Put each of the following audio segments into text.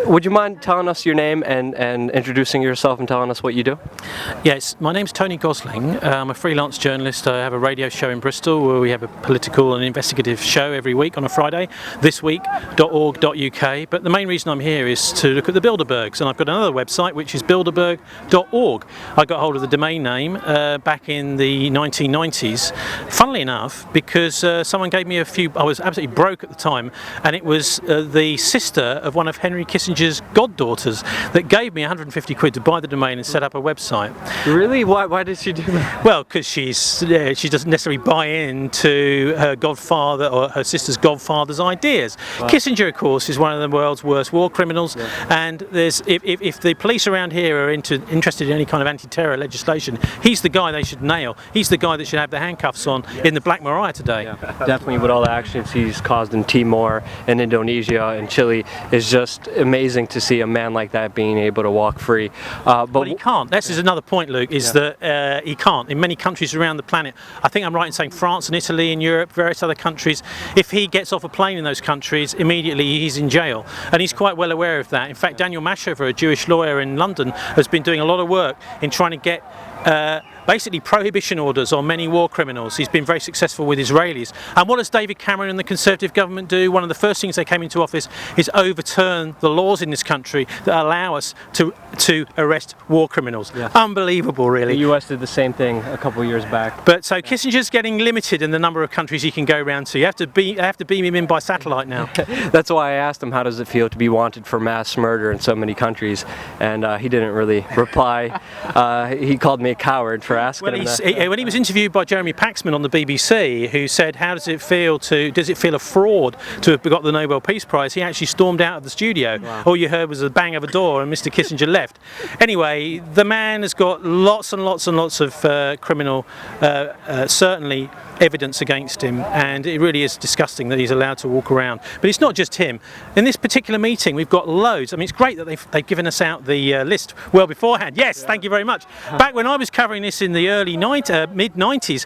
Would you mind telling us your name and introducing yourself and telling us what you do? Yes, my name's Tony Gosling. I'm a freelance journalist. I have a radio show in Bristol where we have a political and investigative show every week on a Friday, thisweek.org.uk. But the main reason I'm here is to look at the Bilderbergs, and I've got another website which is bilderberg.org. I got hold of the domain name back in the 1990s, funnily enough, because someone gave me I was absolutely broke at the time, and it was the sister of one of Henry Kissinger's goddaughters that gave me 150 quid to buy the domain and set up a website. Really? Why did she do that? Well, because she doesn't necessarily buy into her godfather or her sister's godfather's ideas. Wow. Kissinger, of course, is one of the world's worst war criminals, and if the police around here are interested in any kind of anti-terror legislation, he's the guy they should nail. He's the guy that should have the handcuffs on in the Black Maria today. Yeah, definitely, with all the actions he's caused in Timor and Indonesia and Chile, is just amazing to see a man like that being able to walk free. But he can't. This is another point, Luke, is that he can't. In many countries around the planet, I think I'm right in saying France and Italy and Europe, various other countries, if he gets off a plane in those countries, immediately he's in jail. And he's quite well aware of that. In fact, Daniel Mashover, a Jewish lawyer in London, has been doing a lot of work in trying to get basically prohibition orders on many war criminals. He's been very successful with Israelis. And what does David Cameron and the Conservative government do? One of the first things they came into office is overturn the laws in this country that allow us to arrest war criminals. Yeah. Unbelievable, really. The US did the same thing a couple of years back. But so Kissinger's getting limited in the number of countries he can go around to. You have to beam him in by satellite now. That's why I asked him, how does it feel to be wanted for mass murder in so many countries? And he didn't really reply. He called me a coward for asking him that. When he was interviewed by Jeremy Paxman on the BBC, who said, does it feel a fraud to have got the Nobel Peace Prize, he actually stormed out of the studio. Wow. All you heard was the bang of a door and Mr. Kissinger left. Anyway, the man has got lots and lots and lots of criminal, certainly, evidence against him, and it really is disgusting that he's allowed to walk around. But it's not just him. In this particular meeting, we've got loads. I mean, it's great that they've given us out the list well beforehand. Yes, yeah. Thank you very much. Back when I was covering this in the mid-90s,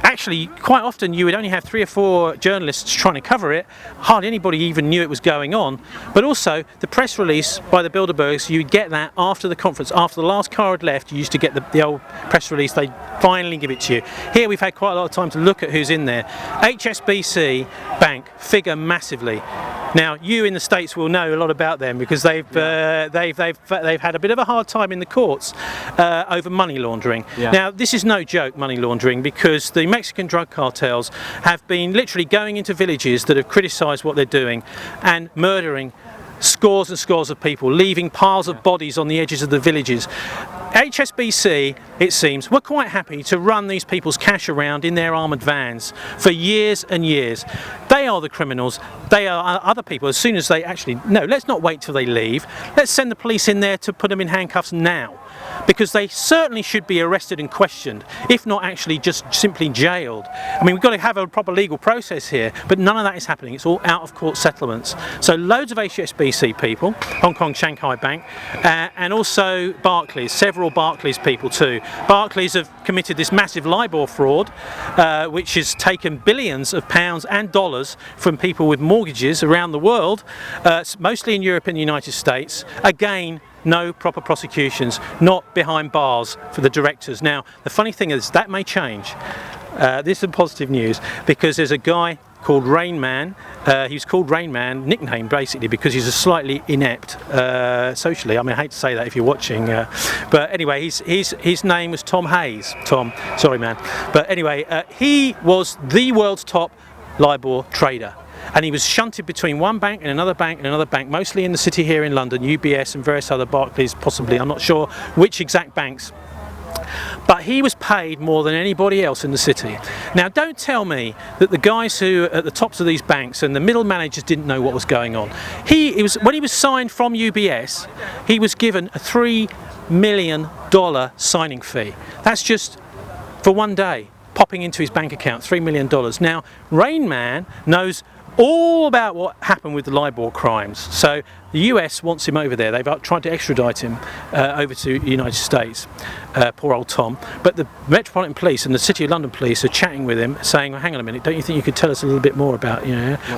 actually, quite often you would only have 3 or 4 journalists trying to cover it. Hardly anybody even knew it was going on. But also, the press release by the Bilderbergs, you'd get that after the conference. After the last car had left, you used to get the old press release. They'd finally give it to you. Here we've had quite a lot of time to look at who's in there. HSBC Bank figure massively. Now, you in the States will know a lot about them because they've had a bit of a hard time in the courts over money laundering. Yeah. Now, this is no joke, money laundering, because the Mexican drug cartels have been literally going into villages that have criticised what they're doing and murdering scores and scores of people, leaving piles of bodies on the edges of the villages. HSBC, it seems, were quite happy to run these people's cash around in their armoured vans for years and years. They are the criminals. They are other people. As soon as they let's not wait till they leave. Let's send the police in there to put them in handcuffs now, because they certainly should be arrested and questioned, if not actually just simply jailed. I mean, we've got to have a proper legal process here, but none of that is happening. It's all out of court settlements. So loads of HSBC people, Hong Kong Shanghai Bank, and also Barclays, several Barclays people too. Barclays have committed this massive LIBOR fraud, which has taken billions of pounds and dollars from people with mortgages around the world, mostly in Europe and the United States. Again, no proper prosecutions, not behind bars for the directors. Now, the funny thing is that may change. This is positive news, because there's a guy called Rain Man. He's called Rain Man, nickname basically, because he's a slightly inept socially. I mean, I hate to say that if you're watching, but anyway, his name was Tom Hayes. Tom, sorry man. But anyway, he was the world's top LIBOR trader. And he was shunted between one bank and another bank and another bank, mostly in the city here in London, UBS and various other, Barclays possibly, I'm not sure which exact banks. But he was paid more than anybody else in the city. Now, don't tell me that the guys who are at the tops of these banks and the middle managers didn't know what was going on. When he was signed from UBS, he was given a $3 million signing fee. That's just for one day, popping into his bank account, $3 million. Now, Rain Man knows all about what happened with the LIBOR crimes. So the US wants him over there. They've tried to extradite him over to the United States, poor old Tom. But the Metropolitan Police and the City of London Police are chatting with him, saying, well, hang on a minute, don't you think you could tell us a little bit more about,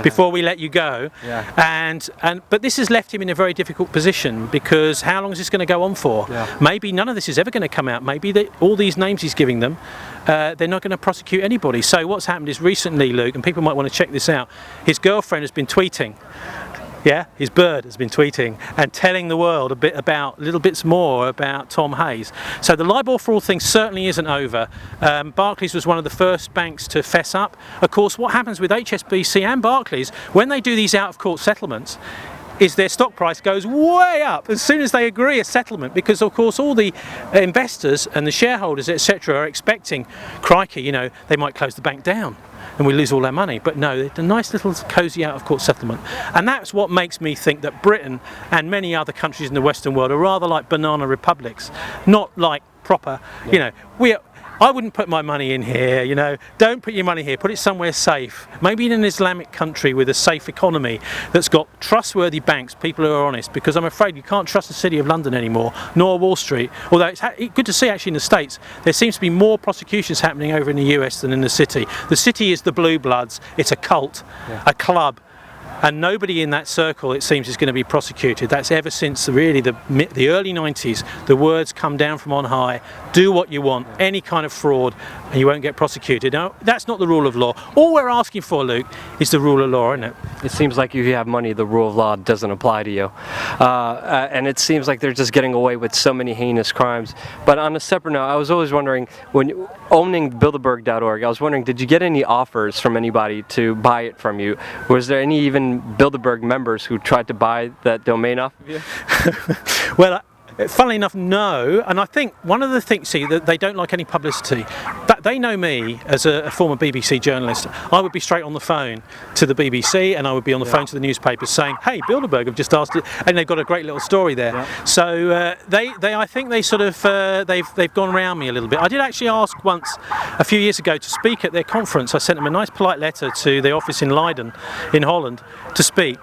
before we let you go? But this has left him in a very difficult position, because how long is this going to go on for? Maybe none of this is ever going to come out. Maybe all these names he's giving them, they're not going to prosecute anybody. So what's happened is recently, Luke, and people might want to check this out, his girlfriend has been tweeting. Yeah, his bird has been tweeting and telling the world little bits more about Tom Hayes. So the libel fraud thing certainly isn't over. Barclays was one of the first banks to fess up. Of course, what happens with HSBC and Barclays when they do these out-of-court settlements is their stock price goes way up as soon as they agree a settlement, because of course all the investors and the shareholders, etc., are expecting, crikey, they might close the bank down and we lose all our money. But no, it's a nice little cosy out-of-court settlement. And that's what makes me think that Britain and many other countries in the Western world are rather like banana republics, not like proper, I wouldn't put my money in here, don't put your money here, put it somewhere safe. Maybe in an Islamic country with a safe economy that's got trustworthy banks, people who are honest, because I'm afraid you can't trust the City of London anymore, nor Wall Street. Although it's good to see actually in the States, there seems to be more prosecutions happening over in the US than in the City. The City is the blue bloods, it's a cult, a club. And nobody in that circle, it seems, is going to be prosecuted. That's ever since really the early 90s. The words come down from on high, do what you want, any kind of fraud, and you won't get prosecuted. Now, that's not the rule of law. All we're asking for, Luke, is the rule of law, isn't it? It seems like if you have money, the rule of law doesn't apply to you. And it seems like they're just getting away with so many heinous crimes. But on a separate note, I was always wondering, when owning Bilderberg.org, I was wondering, did you get any offers from anybody to buy it from you? Was there any even Bilderberg members who tried to buy that domain off of you? Well, funnily enough, no. And I think one of the things, that they don't like any publicity. They know me as a former BBC journalist. I would be straight on the phone to the BBC, and I would be on the phone to the newspapers saying, hey, Bilderberg have just asked it, and they've got a great little story there. So I think they sort of, they've gone around me a little bit. I did actually ask once, a few years ago, to speak at their conference. I sent them a nice polite letter to the office in Leiden, in Holland, to speak.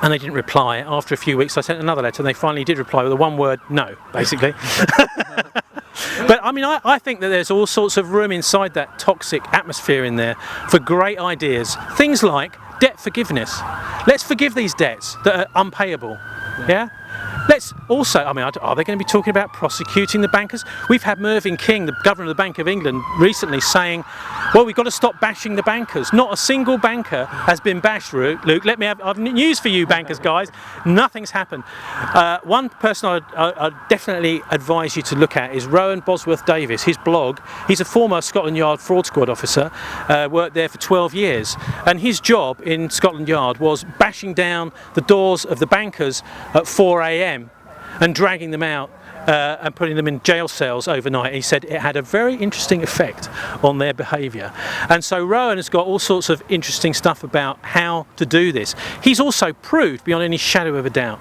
And they didn't reply. After a few weeks I sent another letter, and they finally did reply with a one word no, basically. But I mean, I think that there's all sorts of room inside that toxic atmosphere in there for great ideas. Things like debt forgiveness. Let's forgive these debts that are unpayable. Yeah? Let's also, I mean, are they going to be talking about prosecuting the bankers? We've had Mervyn King, the Governor of the Bank of England, recently saying, well, we've got to stop bashing the bankers. Not a single banker has been bashed, Luke. I've news for you, bankers, guys. Nothing's happened. One person I'd definitely advise you to look at is Rowan Bosworth-Davies. His blog, he's a former Scotland Yard fraud squad officer, worked there for 12 years. And his job in Scotland Yard was bashing down the doors of the bankers at 4 a.m. and dragging them out and putting them in jail cells overnight. He said it had a very interesting effect on their behaviour. And so Rowan has got all sorts of interesting stuff about how to do this. He's also proved beyond any shadow of a doubt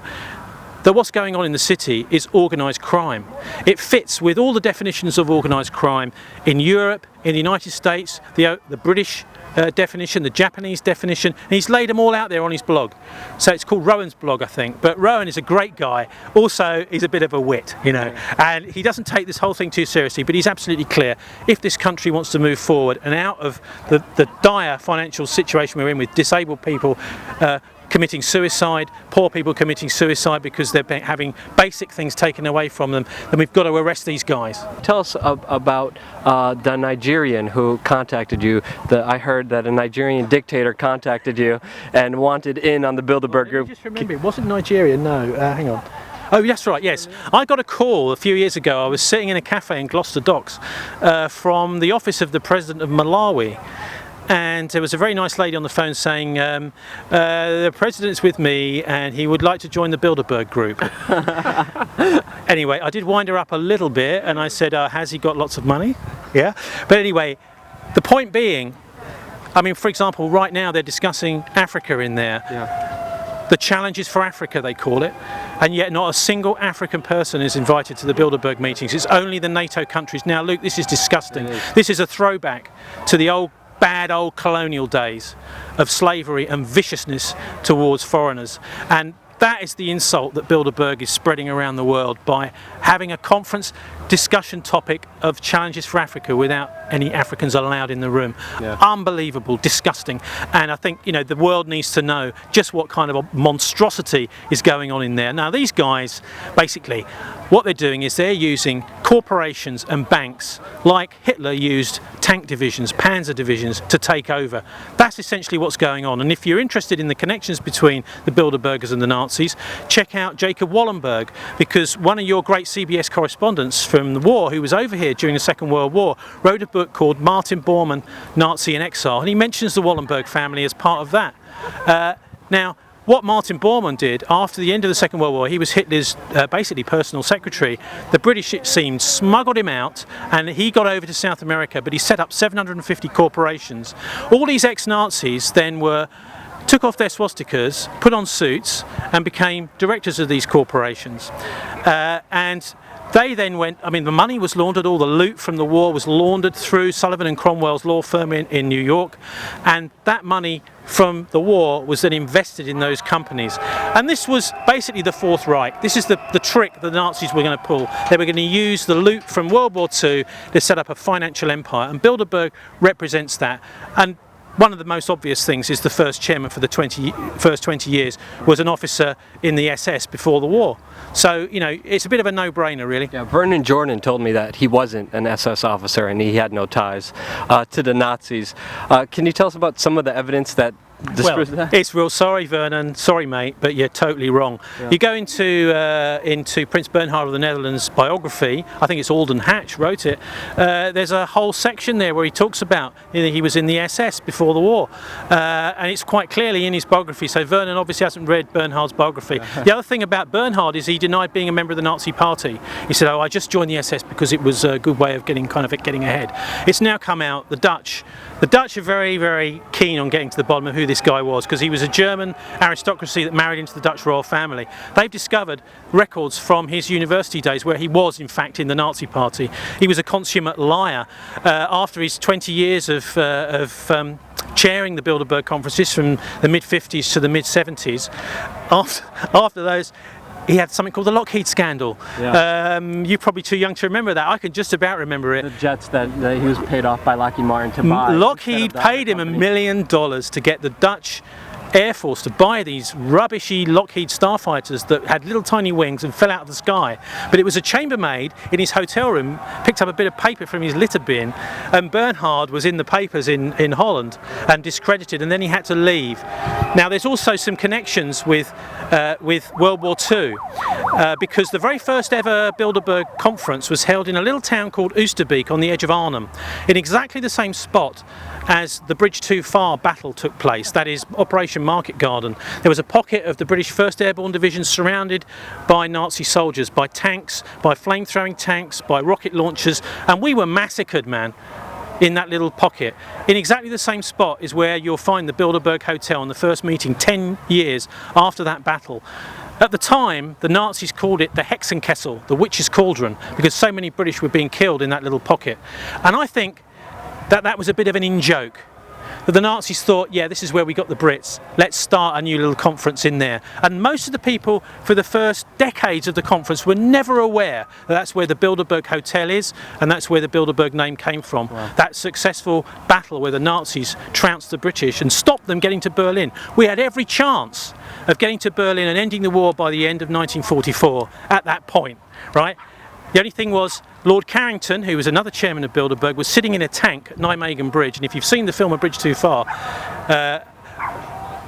that what's going on in the city is organised crime. It fits with all the definitions of organised crime in Europe, in the United States, the British definition, the Japanese definition, and he's laid them all out there on his blog. So it's called Rowan's blog, I think. But Rowan is a great guy. Also, he's a bit of a wit, and he doesn't take this whole thing too seriously, but he's absolutely clear. If this country wants to move forward and out of the dire financial situation we're in with disabled people committing suicide, poor people committing suicide because they're having basic things taken away from them, then we've got to arrest these guys. Tell us about the Nigerian who contacted you. I heard that a Nigerian dictator contacted you and wanted in on the Bilderberg group. Just remember, it wasn't Nigerian, no. Hang on. Oh, that's right, yes. I got a call a few years ago. I was sitting in a cafe in Gloucester Docks from the office of the President of Malawi. And there was a very nice lady on the phone saying, the President's with me and he would like to join the Bilderberg group. Anyway, I did wind her up a little bit and I said, has he got lots of money? Yeah. But anyway, the point being, I mean, for example, right now they're discussing Africa in there. Yeah. The challenges for Africa, they call it, and yet not a single African person is invited to the Bilderberg meetings. It's only the NATO countries. Now, Luke, this is disgusting. This is a throwback to the bad old colonial days of slavery and viciousness towards foreigners. And that is the insult that Bilderberg is spreading around the world by having a conference discussion topic of challenges for Africa without any Africans allowed in the room. Yeah. Unbelievable, disgusting. And I think, you know, the world needs to know just what kind of a monstrosity is going on in there. Now, these guys, basically, what they're doing is they're using corporations and banks like Hitler used tank divisions, panzer divisions, to take over. That's essentially what's going on. And if you're interested in the connections between the Bilderbergers and the Nazis, check out Jacob Wallenberg, because one of your great CBS correspondents from the war, who was over here during the Second World War, wrote a book called Martin Bormann, Nazi in Exile, and he mentions the Wallenberg family as part of that. Now, what Martin Bormann did after the end of the Second World War, he was Hitler's basically personal secretary. The British, it seemed, smuggled him out, and he got over to South America, but he set up 750 corporations. All these ex-Nazis then took off their swastikas, put on suits, and became directors of these corporations. And they then went, I mean, the money was laundered, all the loot from the war was laundered through Sullivan and Cromwell's law firm in New York, and that money from the war was then invested in those companies. And this was basically the Fourth Reich. This is the trick the Nazis were going to pull. They were going to use the loot from World War II to set up a financial empire, and Bilderberg represents that. And one of the most obvious things is the first chairman for the first 20 years was an officer in the SS before the war. So, you know, it's a bit of a no-brainer, really. Yeah, Vernon Jordan told me that he wasn't an SS officer and he had no ties to the Nazis. Can you tell us about some of the evidence that disproves that? It's real sorry, Vernon. Sorry, mate, but you're totally wrong. Yeah. You go into Prince Bernhard of the Netherlands' biography. I think it's Alden Hatch wrote it. There's a whole section there where he talks about, you know, he was in the SS before the war, and it's quite clearly in his biography. So Vernon obviously hasn't read Bernhard's biography. The other thing about Bernhard is he denied being a member of the Nazi Party. He said, "Oh, I just joined the SS because it was a good way of getting ahead." It's now come out. The Dutch are very, very keen on getting to the bottom of who this guy was, because he was a German aristocracy that married into the Dutch royal family. They've discovered records from his university days where he was in fact in the Nazi Party. He was a consummate liar. After his 20 years of chairing the Bilderberg conferences from the mid-50s to the mid-70s, after those, he had something called the Lockheed scandal. Yeah. You're probably too young to remember that. I can just about remember it. The jets that he was paid off by Lockheed Martin to buy. Lockheed paid him $1 million to get the Dutch Air Force to buy these rubbishy Lockheed starfighters that had little tiny wings and fell out of the sky. But it was a chambermaid in his hotel room, picked up a bit of paper from his litter bin, and Bernhard was in the papers in Holland and discredited, and then he had to leave. Now there's also some connections with World War II, because the very first ever Bilderberg conference was held in a little town called Oosterbeek on the edge of Arnhem, in exactly the same spot as the Bridge Too Far battle took place, that is Operation Market Garden. There was a pocket of the British 1st Airborne Division surrounded by Nazi soldiers, by tanks, by flame-throwing tanks, by rocket launchers, and we were massacred, man, in that little pocket. In exactly the same spot is where you'll find the Bilderberg Hotel in the first meeting 10 years after that battle. At the time, the Nazis called it the Hexenkessel, the witch's cauldron, because so many British were being killed in that little pocket. And I think that was a bit of an in-joke. That the Nazis thought, yeah, this is where we got the Brits, let's start a new little conference in there. And most of the people for the first decades of the conference were never aware that that's where the Bilderberg Hotel is, and that's where the Bilderberg name came from. Wow. That successful battle where the Nazis trounced the British and stopped them getting to Berlin. We had every chance of getting to Berlin and ending the war by the end of 1944 at that point, right? The only thing was, Lord Carrington, who was another chairman of Bilderberg, was sitting in a tank at Nijmegen Bridge, and if you've seen the film A Bridge Too Far,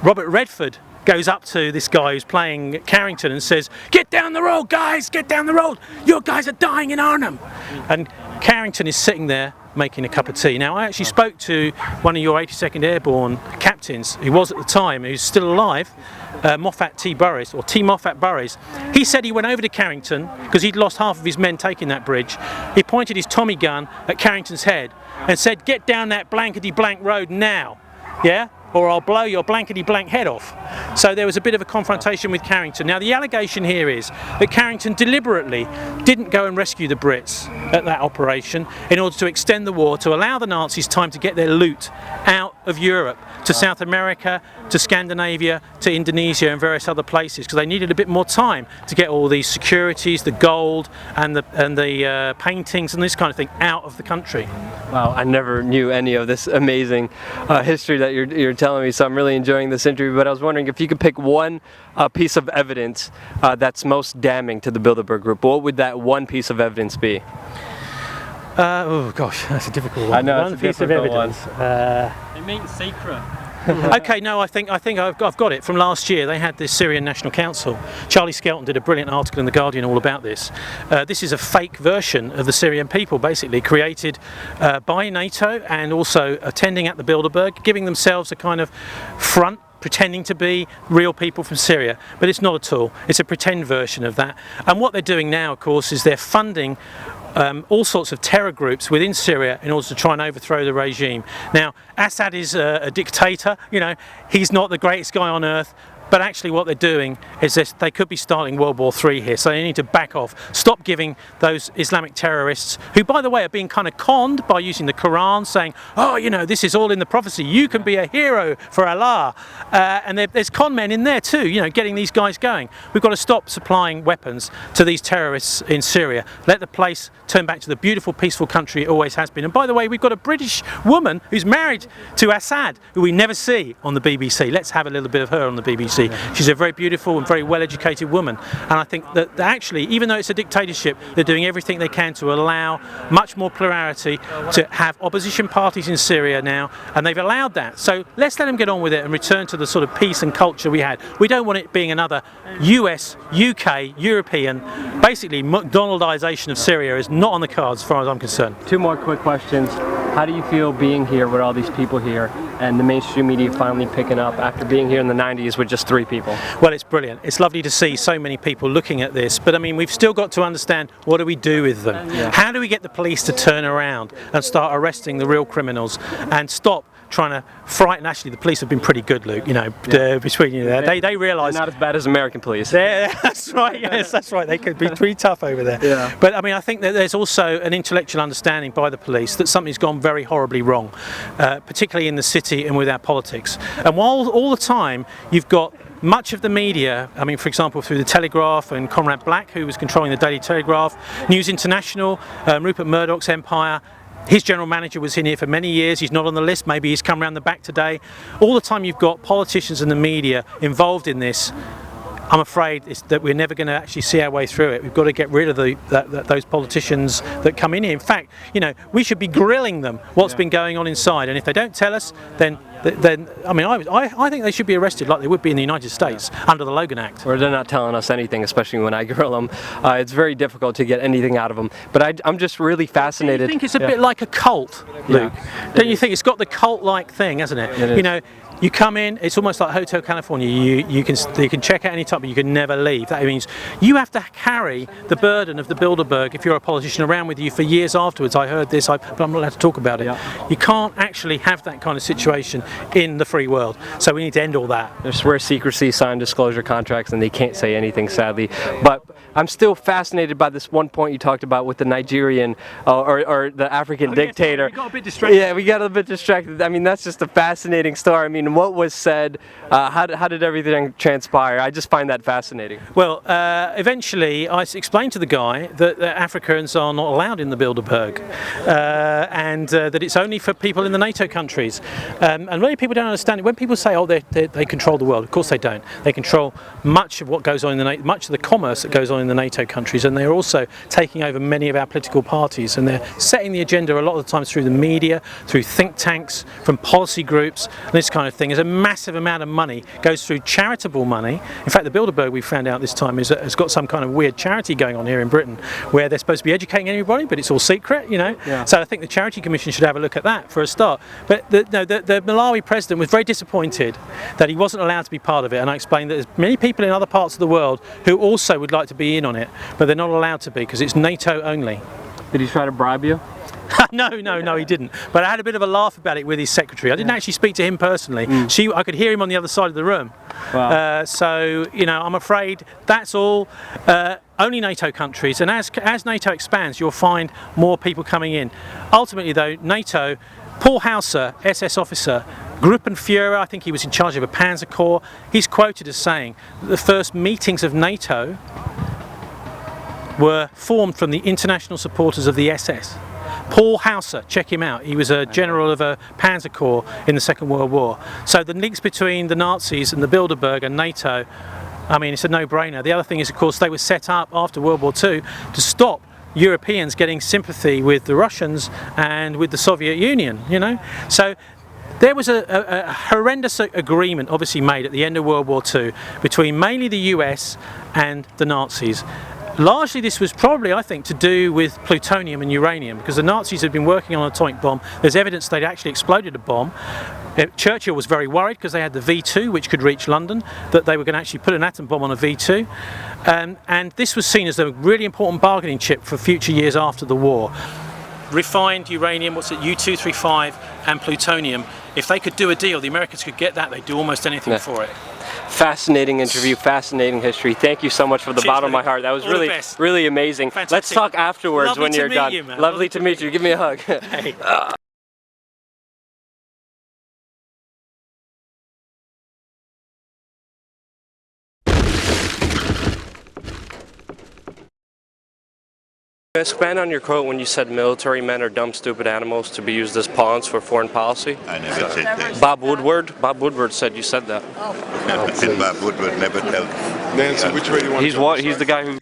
Robert Redford goes up to this guy who's playing Carrington and says, "Get down the road, guys, get down the road, your guys are dying in Arnhem." And Carrington is sitting there making a cup of tea. Now, I actually spoke to one of your 82nd Airborne captains, who was at the time, who's still alive, Moffat T. Burris, or T. Moffat Burris. He said he went over to Carrington, because he'd lost half of his men taking that bridge. He pointed his Tommy gun at Carrington's head and said, "Get down that blankety-blank road now, yeah? Or I'll blow your blankety-blank head off." So there was a bit of a confrontation with Carrington. Now the allegation here is that Carrington deliberately didn't go and rescue the Brits at that operation in order to extend the war, to allow the Nazis time to get their loot out of Europe to South America, to Scandinavia, to Indonesia and various other places, because they needed a bit more time to get all these securities, the gold and the paintings and this kind of thing out of the country. Wow, I never knew any of this amazing history that you're telling me, so I'm really enjoying this interview. But I was wondering if you could pick one piece of evidence that's most damning to the Bilderberg Group. What would that one piece of evidence be? Oh gosh, that's a difficult one. I know, One it's a piece of difficult evidence. It means secret. Okay, no, I think I've got it from last year. They had this Syrian National Council. Charlie Skelton did a brilliant article in The Guardian all about this. This is a fake version of the Syrian people, basically created by NATO and also attending at the Bilderberg, giving themselves a kind of front, pretending to be real people from Syria, but it's not at all. It's a pretend version of that. And what they're doing now, of course, is they're funding all sorts of terror groups within Syria in order to try and overthrow the regime. Now, Assad is a dictator, you know, he's not the greatest guy on earth, but actually what they're doing is this, they could be starting World War III here, so they need to back off, stop giving those Islamic terrorists, who by the way are being kind of conned by using the Quran, saying, oh, you know, this is all in the prophecy, you can be a hero for Allah, and there's con men in there too, you know, getting these guys going. We've got to stop supplying weapons to these terrorists in Syria, let the place turn back to the beautiful peaceful country it always has been. And by the way, we've got a British woman who's married to Assad, who we never see on the BBC. Let's have a little bit of her on the BBC. She's a very beautiful and very well-educated woman, and I think that actually, even though it's a dictatorship, they're doing everything they can to allow much more plurality, to have opposition parties in Syria now, and they've allowed that. So let's let them get on with it and return to the sort of peace and culture we had. We don't want it being another US, UK, European, basically McDonaldization of Syria is not on the cards as far as I'm concerned. Two more quick questions. How do you feel being here with all these people here and the mainstream media finally picking up after being here in the 90s with just 3 people? Well, it's brilliant. It's lovely to see so many people looking at this, but I mean, we've still got to understand, what do we do with them? How do we get the police to turn around and start arresting the real criminals and stop trying to frighten? Actually, the police have been pretty good, Luke, you know, between you there. They realise... Not as bad as American police. That's right, yes, that's right. They could be pretty tough over there. Yeah. But I mean, I think that there's also an intellectual understanding by the police that something's gone very horribly wrong, particularly in the city and with our politics. And while all the time you've got much of the media, I mean, for example, through the Telegraph and Conrad Black, who was controlling the Daily Telegraph, News International, Rupert Murdoch's empire. His general manager was in here for many years, he's not on the list, maybe he's come around the back today. All the time you've got politicians and the media involved in this. I'm afraid that we're never going to actually see our way through it. We've got to get rid of those politicians that come in here. In fact, you know, we should be grilling them what's been going on inside, and if they don't tell us, then I mean, I think they should be arrested like they would be in the United States under the Logan Act. Or they're not telling us anything, especially when I grill them. It's very difficult to get anything out of them. But I'm just really fascinated. I think it's a bit like a cult, Luke. Don't you think it's got the cult-like thing, hasn't it? It is. You know, you come in, it's almost like Hotel California. You can check out any time, but you can never leave. That means you have to carry the burden of the Bilderberg if you're a politician around with you for years afterwards. I heard this, but I'm not allowed to talk about it. Yeah. You can't actually have that kind of situation in the free world. So we need to end all that. They swear secrecy, sign disclosure contracts, and they can't say anything, sadly. But I'm still fascinated by this one point you talked about with the Nigerian or the African dictator. We got a bit distracted. Yeah, we got a bit distracted. I mean, that's just a fascinating story. I mean, what was said? How did everything transpire? I just find that fascinating. Well, eventually I explained to the guy that Africans are not allowed in the Bilderberg, and that it's only for people in the NATO countries. And many people don't understand it. When people say, oh, they control the world, of course they don't. They control much of what goes on in the much of the commerce that goes on in the NATO countries, and they're also taking over many of our political parties, and they're setting the agenda a lot of the times through the media, through think tanks, from policy groups, and this kind of thing. There's a massive amount of money goes through charitable money. In fact, the Bilderberg, we found out this time, has got some kind of weird charity going on here in Britain, where they're supposed to be educating everybody, but it's all secret, you know. Yeah. So I think the Charity Commission should have a look at that for a start. But the Malawi president was very disappointed that he wasn't allowed to be part of it, and I explained that there's many people in other parts of the world who also would like to be in on it, but they're not allowed to be because it's NATO only. Did he try to bribe you? No, he didn't. But I had a bit of a laugh about it with his secretary. I didn't actually speak to him personally. I could hear him on the other side of the room. Wow. So, you know, I'm afraid that's all only NATO countries. And as NATO expands, you'll find more people coming in. Ultimately, though, NATO, Paul Hauser, SS officer, Gruppenführer, I think he was in charge of a Panzer Corps. He's quoted as saying that the first meetings of NATO were formed from the international supporters of the SS. Paul Hauser, check him out. He was a general of a Panzer Corps in the Second World War. So the links between the Nazis and the Bilderberg and NATO, I mean, it's a no-brainer. The other thing is, of course, they were set up after World War II to stop Europeans getting sympathy with the Russians and with the Soviet Union, you know. So there was a horrendous agreement obviously made at the end of World War II between mainly the US and the Nazis. Largely this was probably, I think, to do with plutonium and uranium, because the Nazis had been working on an atomic bomb. There's evidence they'd actually exploded a bomb. Churchill was very worried because they had the V2, which could reach London, that they were going to actually put an atom bomb on a V2. And this was seen as a really important bargaining chip for future years after the war. Refined uranium, what's it, U-235 and plutonium. If they could do a deal, the Americans could get that, they'd do almost anything for it. Fascinating interview, fascinating history. Thank you so much from the bottom of my heart. That was really amazing. Fantastic. Let's talk afterwards when you're done. You, man. Lovely to meet you. Give me a hug. Hey. Expand on your quote when you said military men are dumb, stupid animals to be used as pawns for foreign policy. I never said that. Bob Woodward said you said that. Bob Woodward never told. Nancy, which way do you want to go? He's the guy who